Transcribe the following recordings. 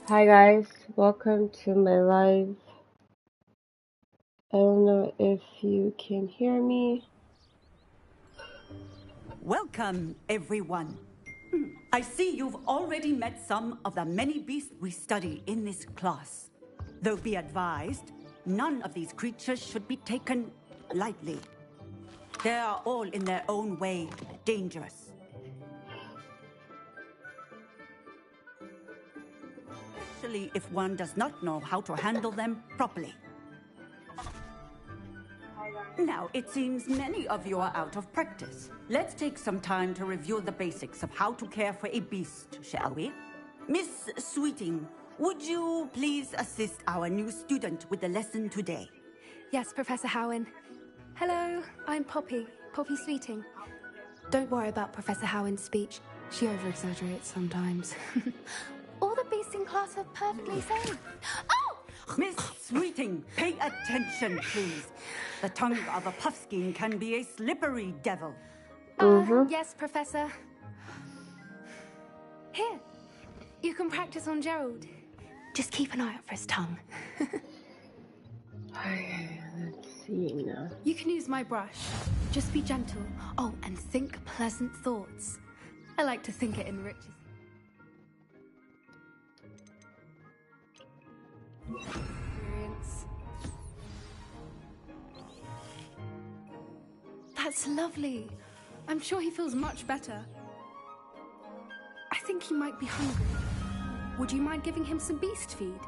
Hi guys, welcome to my live. I don't know if you can hear me. Welcome, everyone. I see you've already met some of the many beasts we study in this class. Though be advised, none of these creatures should be taken lightly. They are all in their own way dangerous. Especially if one does not know how to handle them properly. Now, it seems many of you are out of practice. Let's take some time to review the basics of how to care for a beast, shall we? Miss Sweeting, would you please assist our new student with the lesson today? Yes, Professor Howen. Hello, I'm Poppy Sweeting. Don't worry about Professor Howen's speech. She over-exaggerates sometimes. All the beasts in class are perfectly safe. Oh! Miss Sweeting, pay attention, please. The tongue of a puffskein can be a slippery devil. Yes, Professor. Here, you can practice on Gerald. Just keep an eye out for his tongue. Okay, let's see now. You can use my brush. Just be gentle. Oh, and think pleasant thoughts. I like to think it enriches. Experience. That's lovely. I'm sure he feels much better. I think he might be hungry. Would you mind giving him some beast feed?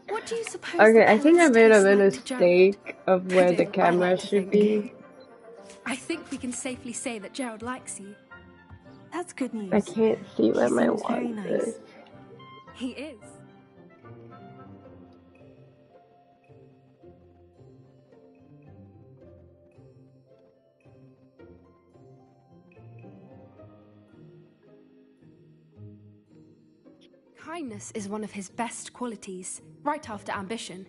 What do you suppose? Okay, I think I made a little mistake of where the camera should be. I think we can safely say that Gerald likes you. That's good news. I can't see where my seems very wand nice. is. He is. Kindness is one of his best qualities, right after ambition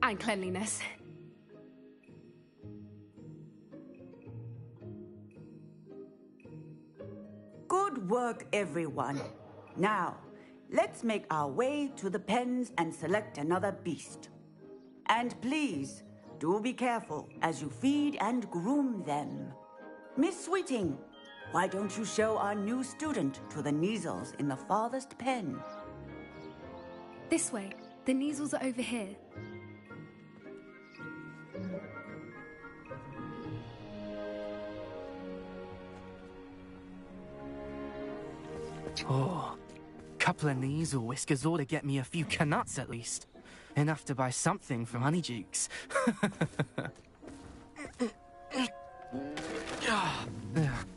and cleanliness. Good work, everyone. Now, let's make our way to the pens and select another beast. And please, do be careful as you feed and groom them. Miss Sweeting, why don't you show our new student to the Kneazles in the farthest pen? This way. The Kneazles are over here. Oh, couple of Kneazle whiskers ought to get me a few canuts at least. Enough to buy something from Honeydukes.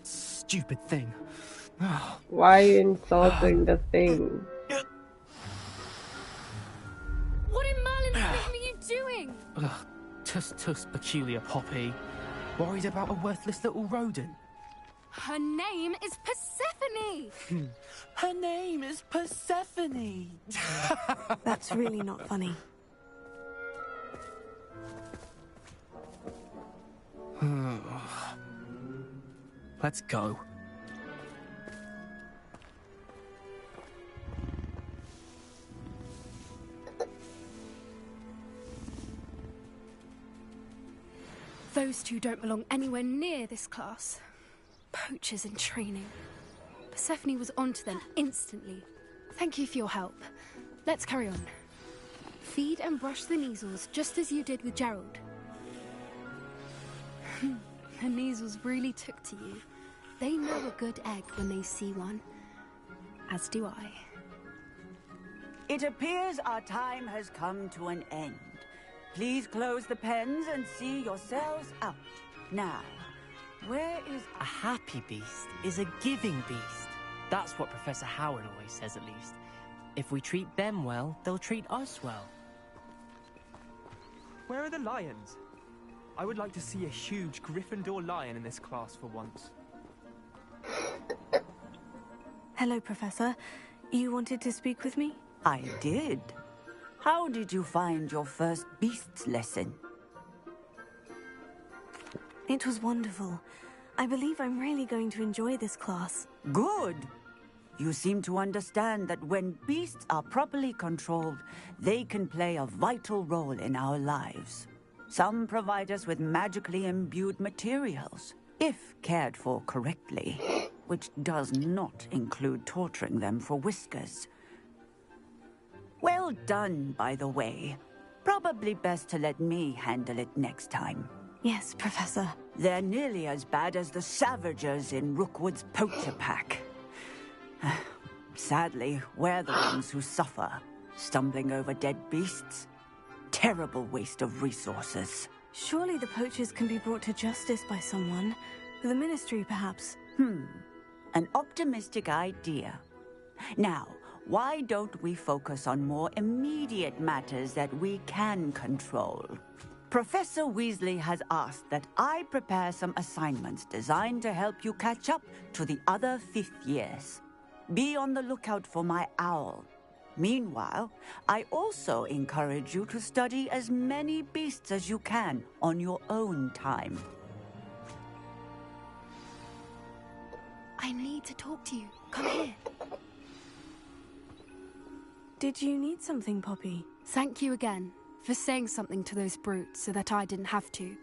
Stupid thing. Why are you insulting the thing? What in Merlin's name are you doing? Tuss, peculiar Poppy. Worried about a worthless little rodent. Her name is Persephone! Her name is Persephone! That's really not funny. Let's go. two don't belong anywhere near this class. Poachers in training. Persephone was onto them instantly. Thank you for your help. Let's carry on. Feed and brush the measles just as you did with Gerald. The measles really took to you. They know a good egg when they see one. As do I. It appears our time has come to an end. Please close the pens and see yourselves out. Now, where is... A happy beast is a giving beast. That's what Professor Howard always says, at least. If we treat them well, they'll treat us well. Where are the lions? I would like to see a huge Gryffindor lion in this class for once. Hello, Professor. You wanted to speak with me? I did. How did you find your first beasts lesson? It was wonderful. I believe I'm really going to enjoy this class. Good. You seem to understand that when beasts are properly controlled, they can play a vital role in our lives. Some provide us with magically imbued materials, if cared for correctly, which does not include torturing them for whiskers. Well done, by the way. Probably best to let me handle it next time. Yes, Professor. They're nearly as bad as the Savagers in Rookwood's poacher pack. Sadly, we're the ones who suffer, stumbling over dead beasts. Terrible waste of resources. Surely the poachers can be brought to justice by someone. The Ministry, perhaps. An optimistic idea. Now, why don't we focus on more immediate matters that we can control? Professor Weasley has asked that I prepare some assignments designed to help you catch up to the other fifth years. Be on the lookout for my owl. Meanwhile, I also encourage you to study as many beasts as you can on your own time. I need to talk to you. Come here. Did you need something, Poppy? Thank you again for saying something to those brutes so that I didn't have to.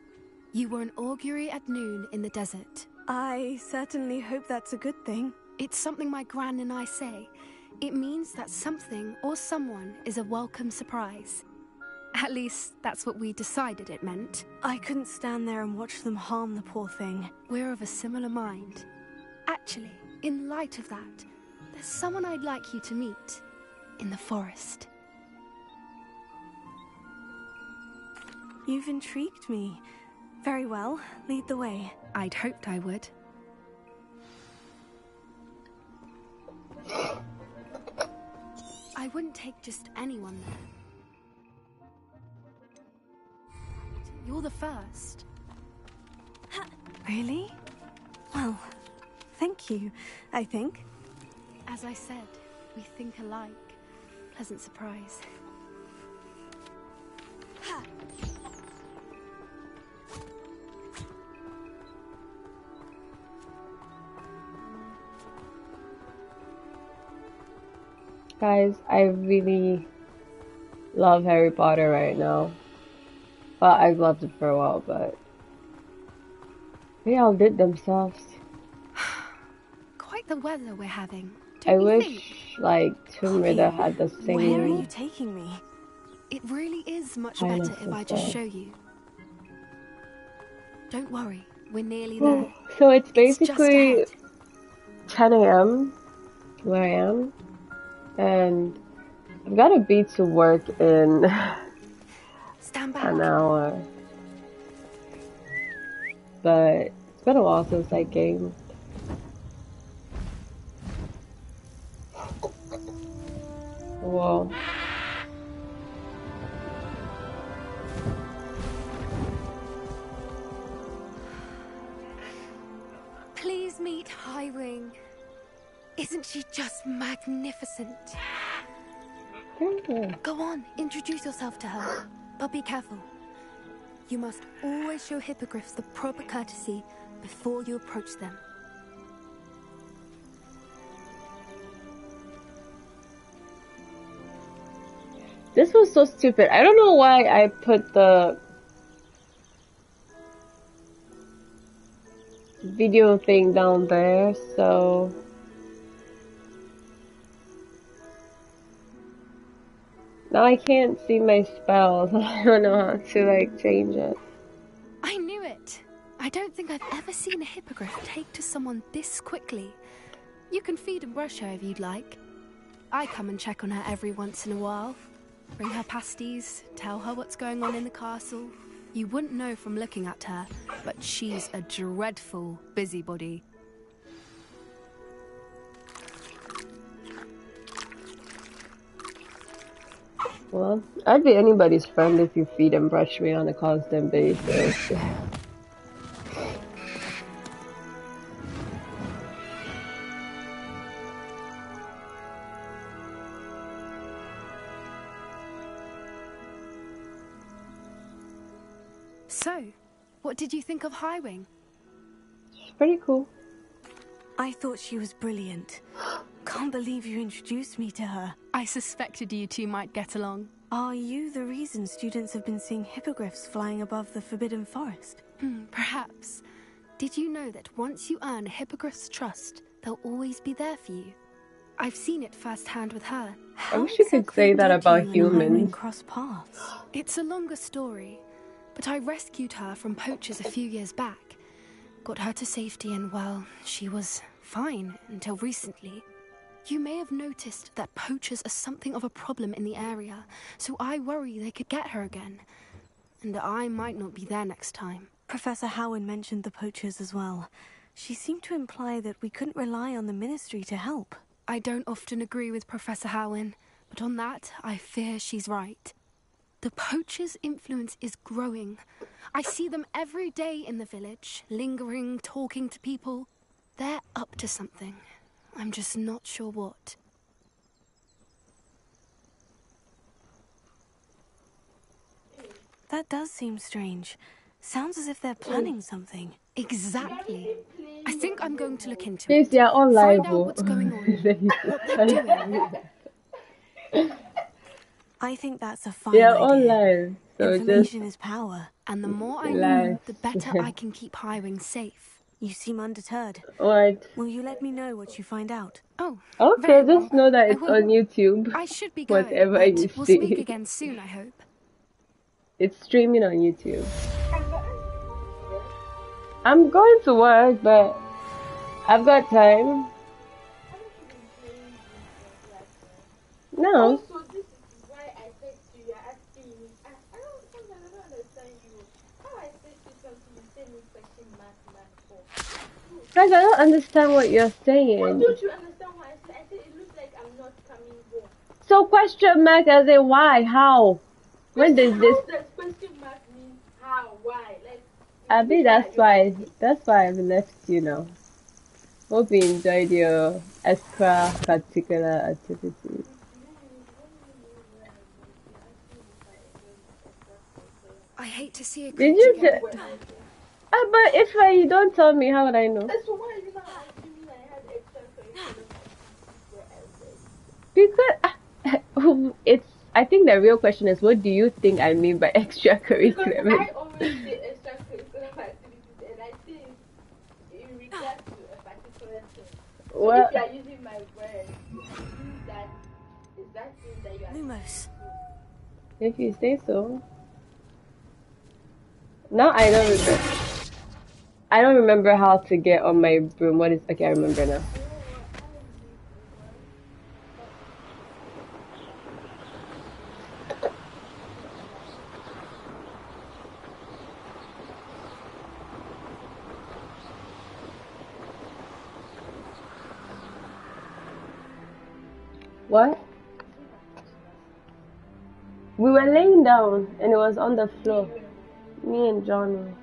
You were an augury at noon in the desert. I certainly hope that's a good thing. It's something my gran and I say. It means that something or someone is a welcome surprise. At least, that's what we decided it meant. I couldn't stand there and watch them harm the poor thing. We're of a similar mind. Actually, in light of that, there's someone I'd like you to meet. In the forest. You've intrigued me. Very well, lead the way. I'd hoped I would. I wouldn't take just anyone there. You're the first. Really? Well, thank you, I think. As I said, we think alike. Pleasant surprise. Guys, I really love Harry Potter right now. Well, I've loved it for a while, but they all did themselves. Quite the weather we're having. I Don't you wish, think? like, Tomb Raider had the same. Where are you taking me? It really is much I know, better if I just sister. show you. Don't worry, we're nearly there. So it's It's just basically ahead. 10 a.m. where I am, and I've got to be to work in Stand back. an hour. But it's been a while since I gamed. Whoa. Please meet Highwing. Isn't she just magnificent? Yeah. Go on, introduce yourself to her. But be careful. You must always show hippogriffs the proper courtesy before you approach them. This was so stupid. I don't know why I put the video thing down there, so now I can't see my spells. I don't know how to like change it. I knew it. I don't think I've ever seen a hippogriff take to someone this quickly. You can feed and brush her if you'd like. I come and check on her every once in a while. Bring her pasties, tell her what's going on in the castle. You wouldn't know from looking at her, but she's a dreadful busybody. Well, I'd be anybody's friend if you feed and brush me on a constant basis. So, what did you think of Highwing? It's pretty cool. I thought she was brilliant. Can't believe you introduced me to her. I suspected you two might get along. Are you the reason students have been seeing hippogriffs flying above the Forbidden Forest? Perhaps. Did you know that once you earn a hippogriff's trust, they'll always be there for you? I've seen it firsthand with her. I wish you could say that about humans. Cross paths. It's a longer story, but I rescued her from poachers a few years back. Got her to safety and, well, she was fine until recently. You may have noticed that poachers are something of a problem in the area, so I worry they could get her again. And I might not be there next time. Professor Howen mentioned the poachers as well. She seemed to imply that we couldn't rely on the Ministry to help. I don't often agree with Professor Howen, but on that, I fear she's right. The poachers' influence is growing. I see them every day in the village, lingering, talking to people. They're up to something. I'm just not sure what. That does seem strange. Sounds as if they're planning something. Exactly. I think I'm going to look into Yes, it. they're all Find out liable. what's going on, what they're doing. I think that's a fine They're all idea. live, so just Information is power. And the more I know, relax. the better I can keep Highwing safe. You seem undeterred. What? Will you let me know what you find out? Oh, Okay, very just well. know that I it's will. on YouTube. I should be going, Whatever but you we'll see. speak again soon, I hope. It's streaming on YouTube. I'm going to work, but I've got time. No. Also, this is why I said to you, you're asking me. I don't understand you. How I said to something, you say me question mark for. Guys, I don't understand what you're saying. How don't you understand what I said? I said it looks like I'm not coming home. So question mark as in why? How? When does this? How does question mark mean how? Why? Like, Abby, that's why I've left you now. Hope you enjoyed your extra particular activities. I hate to see a Did creature you? get But if you don't tell me, how would I know? so why are you not asking me? I had extra curriculum where I Because it's. I think the real question is, what do you think I mean by extracurricular? Because I always say extracurricular activities, and I think in regards to a particular thing. So Well, if you are using my word, that is that thing that you are. Lumos. if you say so. No, I don't remember. I don't remember how to get on my broom. What is? Okay, I remember now. What? We were laying down and it was on the floor. Me and John were.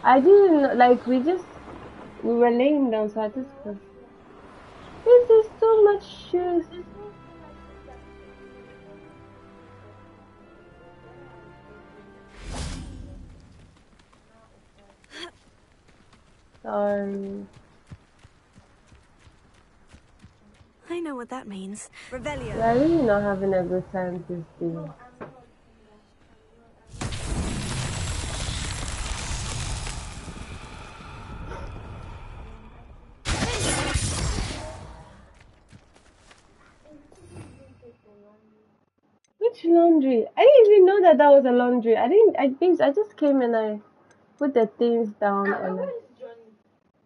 I didn't like we were laying down, so I just this is so much shoes. Sorry. I know what that means. Revelio. We're really not having a good time this day. Which laundry? I didn't even know that that was a laundry. I just came and I put the things down and Where is Johnny?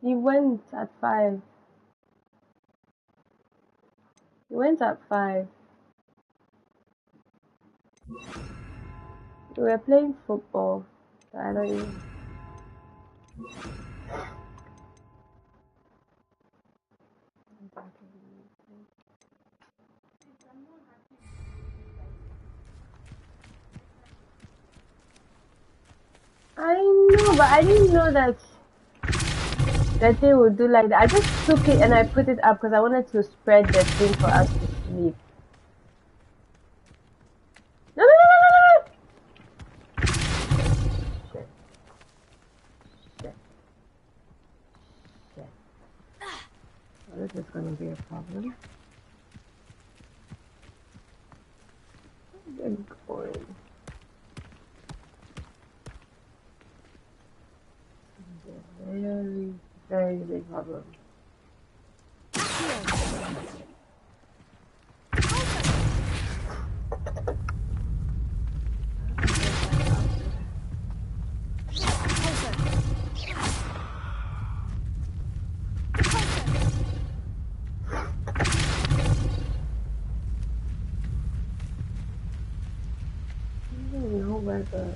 he went at 5. He went at 5. We were playing football. So I don't even. I know, but I didn't know that they would do like that. I just took it and I put it up because I wanted to spread the thing for us to sleep. No, no, no, no, no, no! Shit. Shit. Shit. Well, this is gonna be a problem. Good going. Very, very big problem. I don't know where the.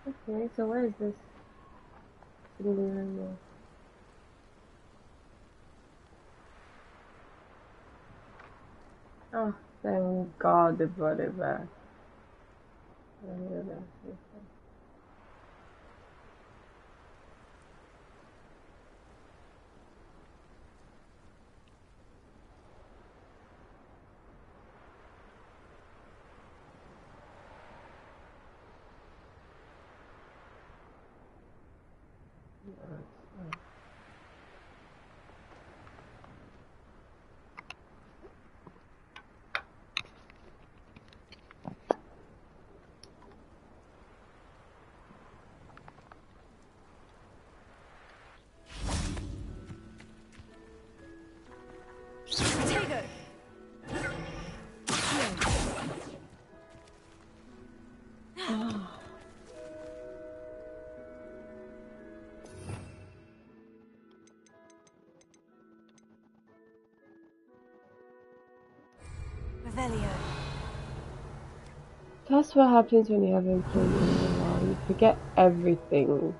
Okay, so where is this? Oh, thank God they brought it back. That's what happens when you haven't played in a while. You forget everything.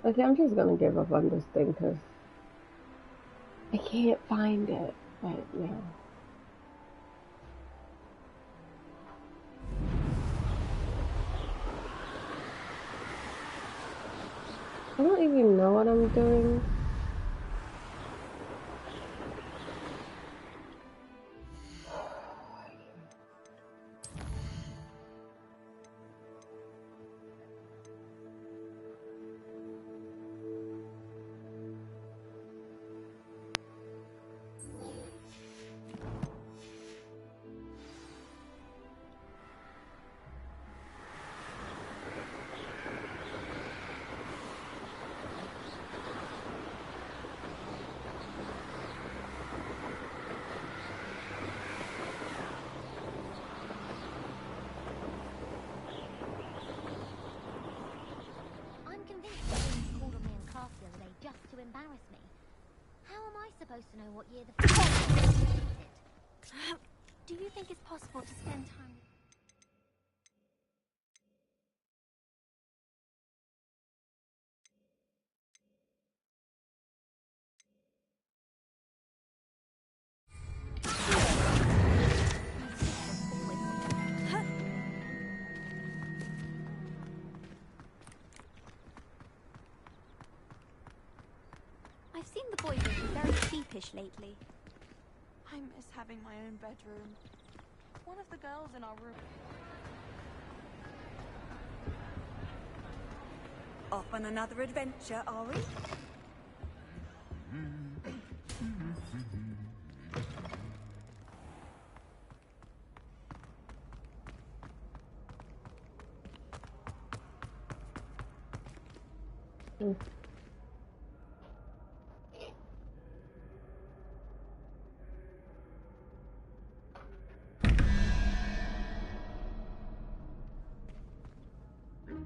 Okay, I'm just gonna give up on this thing because I can't find it right now. I don't even know what I'm doing. To embarrass me. How am I supposed to know what year the f*** is? Do you think it's possible to spend time? I've seen the boys looking very sheepish lately. I miss having my own bedroom. One of the girls in our room. Off on another adventure, are we?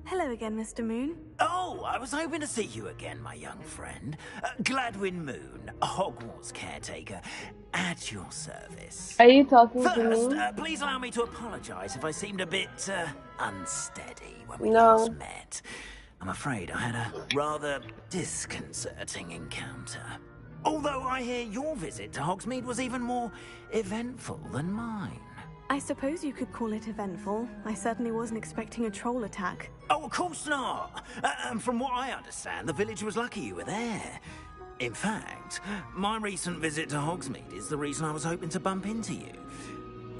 Hello again, Mr. Moon. Oh, I was hoping to see you again, my young friend. Gladwin Moon, Hogwarts caretaker, at your service. Are you talking First, to me? please allow me to apologize if I seemed a bit unsteady when we No. last met. I'm afraid I had a rather disconcerting encounter. Although I hear your visit to Hogsmeade was even more eventful than mine. I suppose you could call it eventful. I certainly wasn't expecting a troll attack. Oh, of course not. And from what I understand, the village was lucky you were there. In fact, my recent visit to Hogsmeade is the reason I was hoping to bump into you.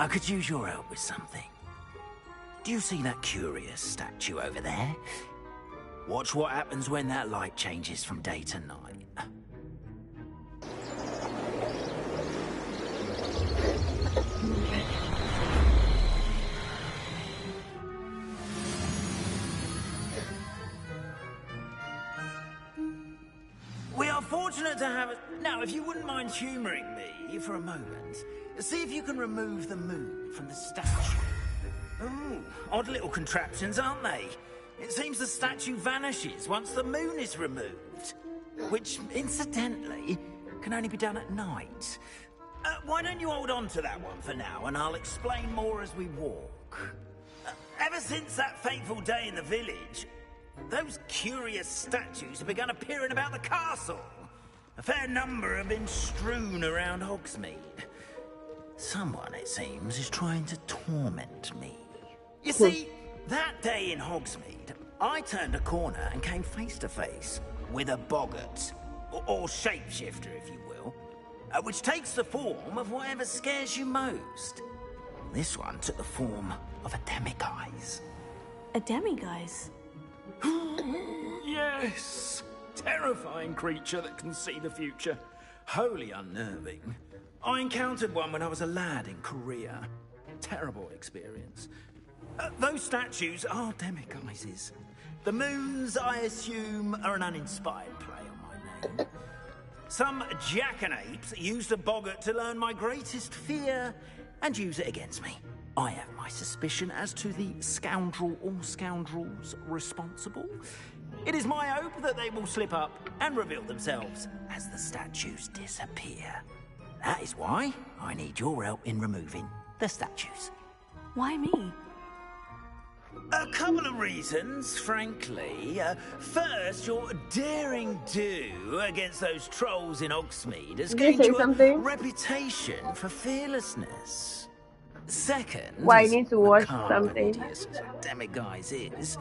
I could use your help with something. Do you see that curious statue over there? Watch what happens when that light changes from day to night. We are fortunate to have it. Now, if you wouldn't mind humouring me for a moment, see if you can remove the moon from the statue. Ooh, odd little contraptions, aren't they? It seems the statue vanishes once the moon is removed. Which, incidentally, can only be done at night. Why don't you hold on to that one for now, and I'll explain more as we walk. Ever since that fateful day in the village, those curious statues have begun appearing about the castle. A fair number have been strewn around Hogsmeade. Someone, it seems, is trying to torment me. You see, that day in Hogsmeade, I turned a corner and came face to face with a boggart, or shapeshifter, if you will, which takes the form of whatever scares you most. This one took the form of a demiguise. A demiguise? Yes! Terrifying creature that can see the future. Wholly unnerving. I encountered one when I was a lad in Korea. Terrible experience. Those statues are demiguises. The moons, I assume, are an uninspired play on my name. Some jackanapes used a boggart to learn my greatest fear and use it against me. I have my suspicion as to the scoundrel or scoundrels responsible. It is my hope that they will slip up and reveal themselves as the statues disappear. That is why I need your help in removing the statues. Why me? A couple of reasons, frankly. First, your daring do against those trolls in Hogsmeade has gained you a reputation for fearlessness. Second, Why I need to watch macabre something? hideous as a demiguise is,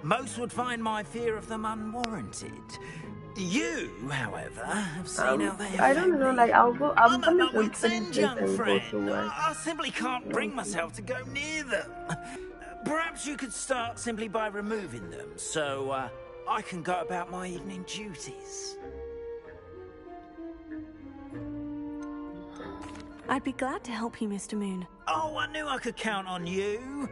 Most would find my fear of them unwarranted. You, however, have seen how they I affect don't know, me. like I'm I'm at gonna my go wit's finish end, this young and go friend. to work. I simply can't bring myself to go near them. Perhaps you could start simply by removing them, so I can go about my evening duties. I'd be glad to help you, Mr. Moon. Oh, I knew I could count on you.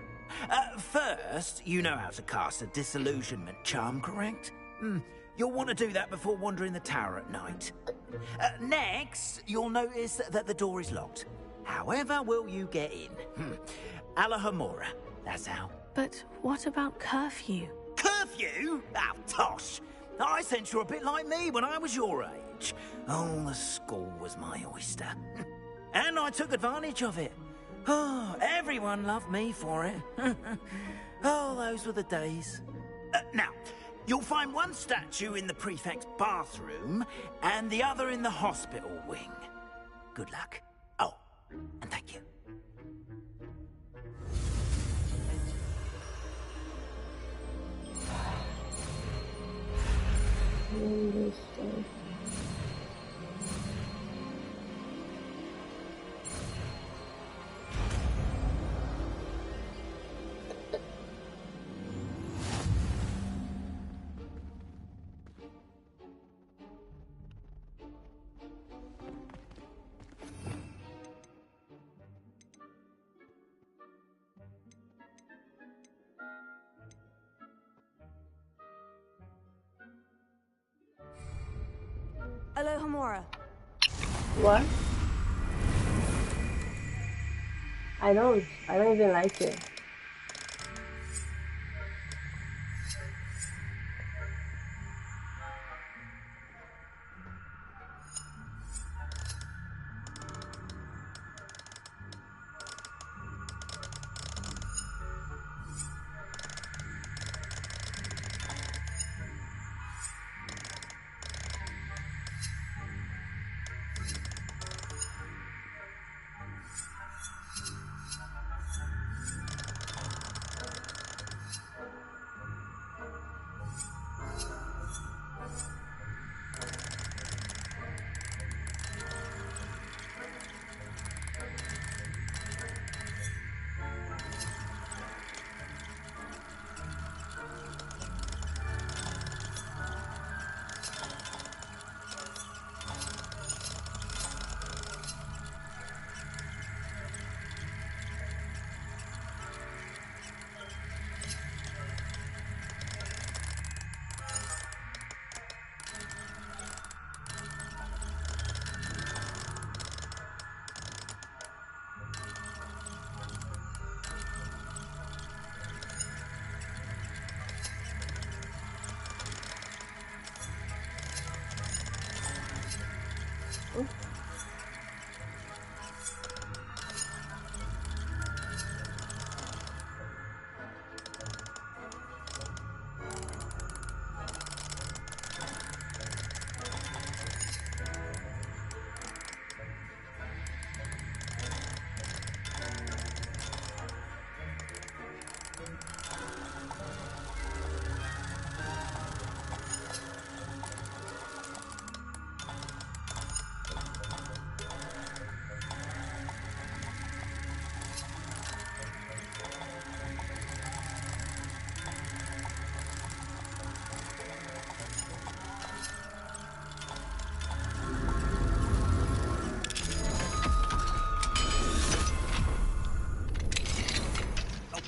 First, you know how to cast a disillusionment charm, correct? You'll want to do that before wandering the tower at night. Next, you'll notice that the door is locked. However will you get in? Alahomora, that's how. But what about curfew? Curfew? Oh, tosh. I sense you're a bit like me when I was your age. Oh, the school was my oyster. And I took advantage of it. Oh, everyone loved me for it. Oh, those were the days. Now, you'll find one statue in the prefect's bathroom and the other in the hospital wing. Good luck. Oh, and thank you. Alohomora. What? I don't even like it.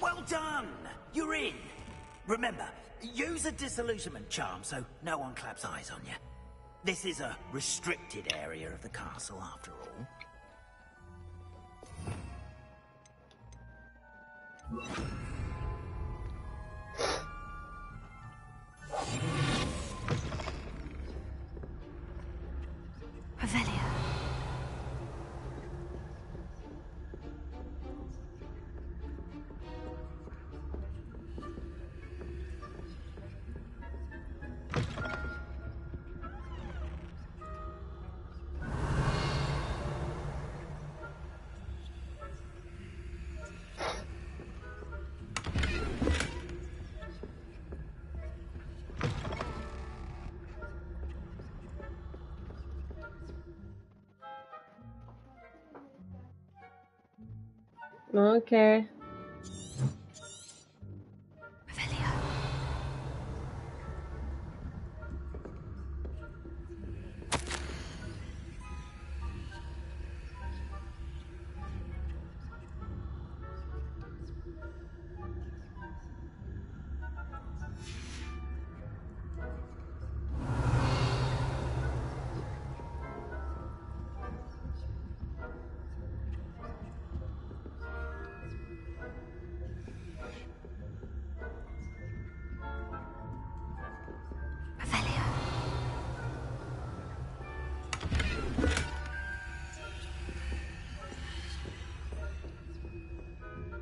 Well done! You're in. Remember, use a disillusionment charm so no one claps eyes on you. This is a restricted area of the castle, after all. Revelio. Okay.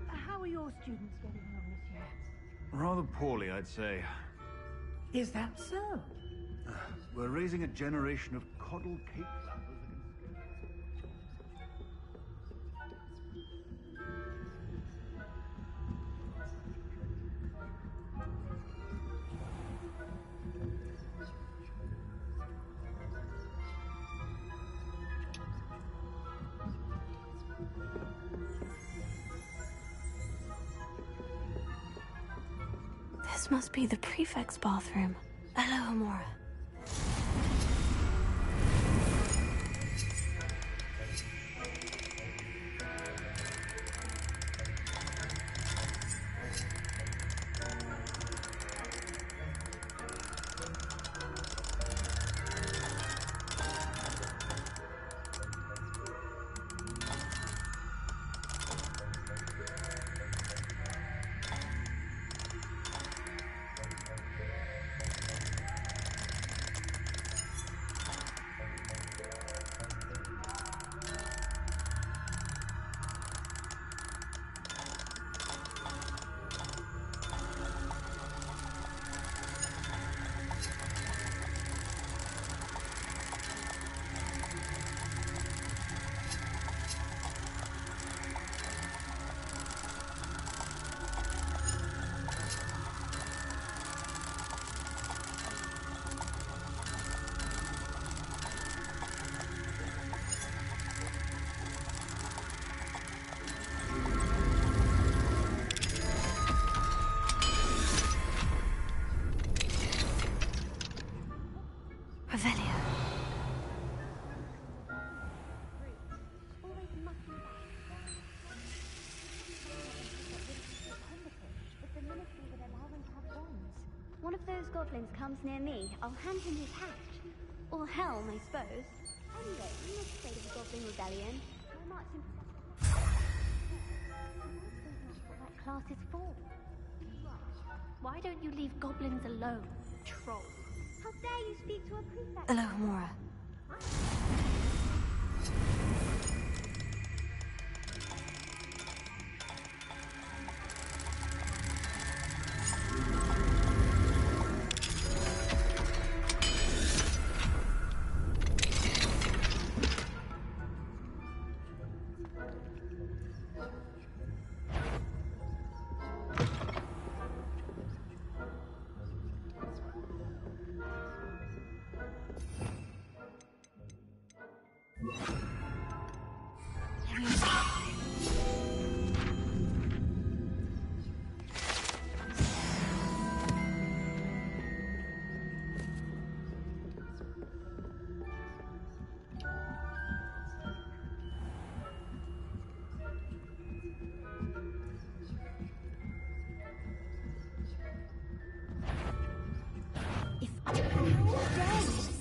How are your students getting on this year? Rather poorly, I'd say. Is that so? We're raising a generation of coddled cake flappers against... This must be the prefect's bathroom. Hello, Amora. One of those goblins comes near me, I'll hand him his hatch. Or helm, I suppose. Anyway, I'm not afraid of a goblin rebellion. My marching what that class is for. Why don't you leave goblins alone, troll? How dare you speak to a prefect? Hello, Amora.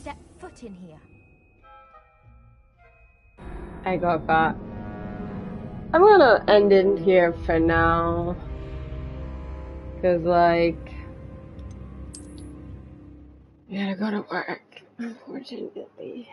Step foot in here. I got that. I'm gonna end it here for now. Cause like, I gotta go to work, unfortunately.